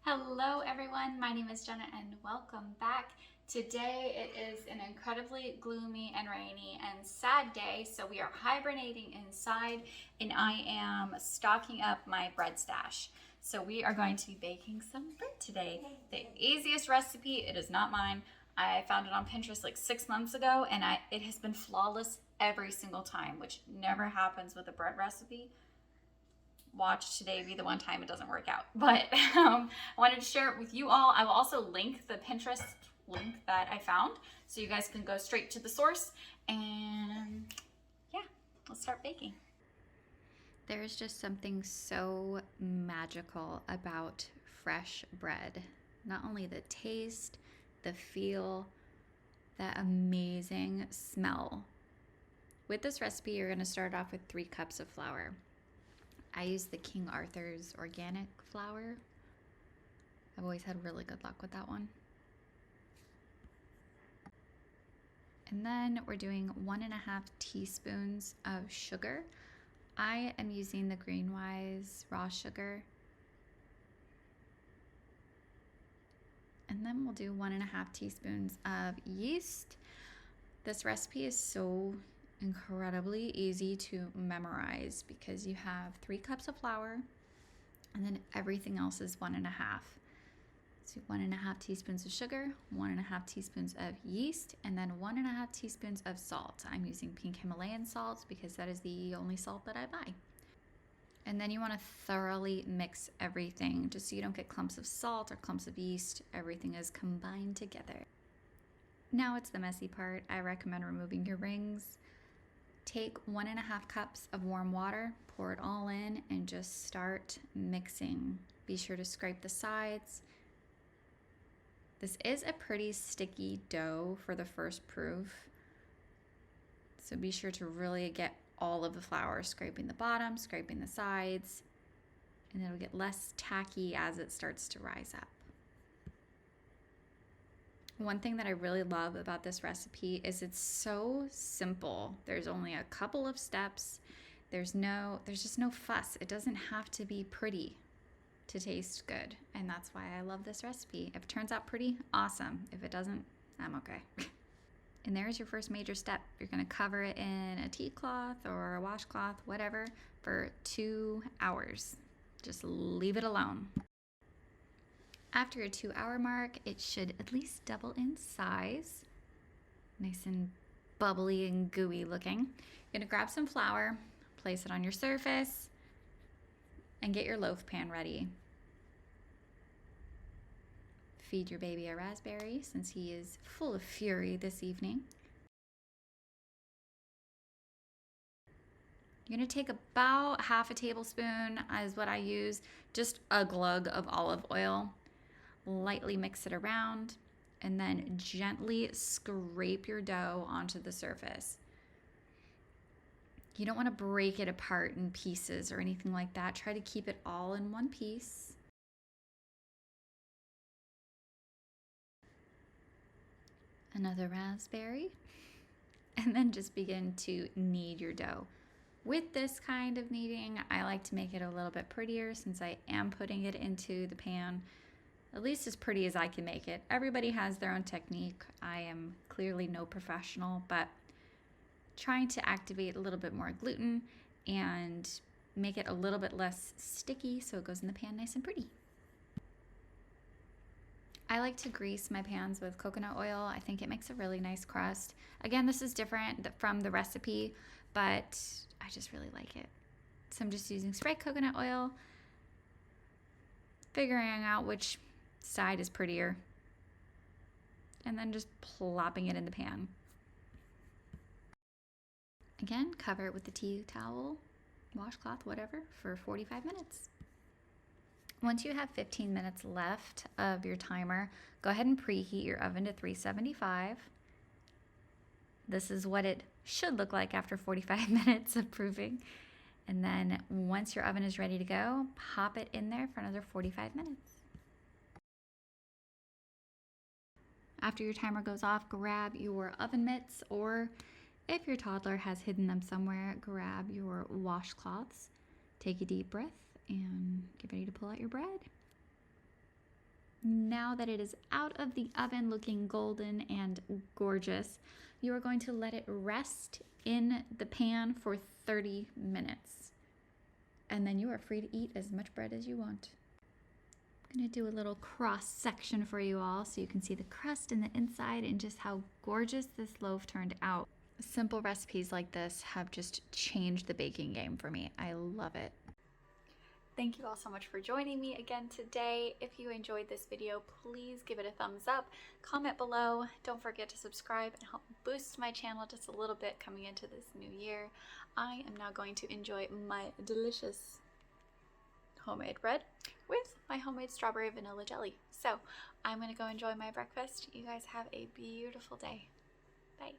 Hello everyone, my name is Jenna and welcome back. Today it is an incredibly gloomy and rainy and sad day, so we are hibernating inside and I am stocking up my bread stash. So we are going to be baking some bread today. The easiest recipe, it is not mine. I found it on Pinterest like 6 months ago and it has been flawless every single time, which never happens with a bread recipe. Watch today be the one time it doesn't work out. But I wanted to share it with you all. I will also link the Pinterest link that I found so you guys can go straight to the source. And yeah, let's start baking. There's just something so magical about fresh bread. Not only the taste, the feel, that amazing smell. With this recipe, you're going to start off with 3 cups of flour. I use the King Arthur's organic flour. I've always had really good luck with that one. And then we're doing 1.5 teaspoons of sugar. I am using the Greenwise raw sugar. And then we'll do 1.5 teaspoons of yeast. This recipe is so incredibly easy to memorize because you have 3 cups of flour and then everything else is 1.5. So 1.5 teaspoons of sugar, 1.5 teaspoons of yeast, and then 1.5 teaspoons of salt. I'm using pink Himalayan salt because that is the only salt that I buy. And then you want to thoroughly mix everything just so you don't get clumps of salt or clumps of yeast. Everything is combined together. Now it's the messy part. I recommend removing your rings. Take 1.5 cups of warm water, pour it all in, and just start mixing. Be sure to scrape the sides. This is a pretty sticky dough for the first proof, so be sure to really get all of the flour, scraping the bottom, scraping the sides, and it'll get less tacky as it starts to rise up. One thing that I really love about this recipe is it's so simple. There's only a couple of steps. There's just no fuss. It doesn't have to be pretty to taste good, and that's why I love this recipe. If it turns out pretty, awesome. If it doesn't, I'm okay. And there's your first major step. You're gonna cover it in a tea cloth or a washcloth, whatever, for 2 hours. Just leave it alone. After your 2-hour mark, it should at least double in size. Nice and bubbly and gooey looking. You're gonna grab some flour, place it on your surface, and get your loaf pan ready. Feed your baby a raspberry since he is full of fury this evening. You're gonna take about half a tablespoon is what I use, just a glug of olive oil. Lightly mix it around and then gently scrape your dough onto the surface. You don't want to break it apart in pieces or anything like that. Try to keep it all in one piece. Another raspberry, and then just begin to knead your dough. With this kind of kneading, I like to make it a little bit prettier since I am putting it into the pan. At least as pretty as I can make it. Everybody has their own technique. I am clearly no professional, but trying to activate a little bit more gluten and make it a little bit less sticky so it goes in the pan nice and pretty. I like to grease my pans with coconut oil. I think it makes a really nice crust. Again, this is different from the recipe, but I just really like it. So I'm just using spray coconut oil, figuring out which side is prettier, and then just plopping it in the pan. Again, cover it with the tea towel, washcloth, whatever, for 45 minutes. Once you have 15 minutes left of your timer, go ahead and preheat your oven to 375. This is what it should look like after 45 minutes of proving. And then once your oven is ready to go, pop it in there for another 45 minutes. After your timer goes off, grab your oven mitts, or if your toddler has hidden them somewhere, grab your washcloths. Take a deep breath and get ready to pull out your bread. Now that it is out of the oven looking golden and gorgeous, you are going to let it rest in the pan for 30 minutes. And then you are free to eat as much bread as you want. I'm going to do a little cross section for you all so you can see the crust and the inside and just how gorgeous this loaf turned out. Simple recipes like this have just changed the baking game for me. I love it. Thank you all so much for joining me again today. If you enjoyed this video, please give it a thumbs up, comment below. Don't forget to subscribe and help boost my channel just a little bit coming into this new year. I am now going to enjoy my delicious homemade bread with my homemade strawberry vanilla jelly. So I'm going to go enjoy my breakfast. You guys have a beautiful day. Bye.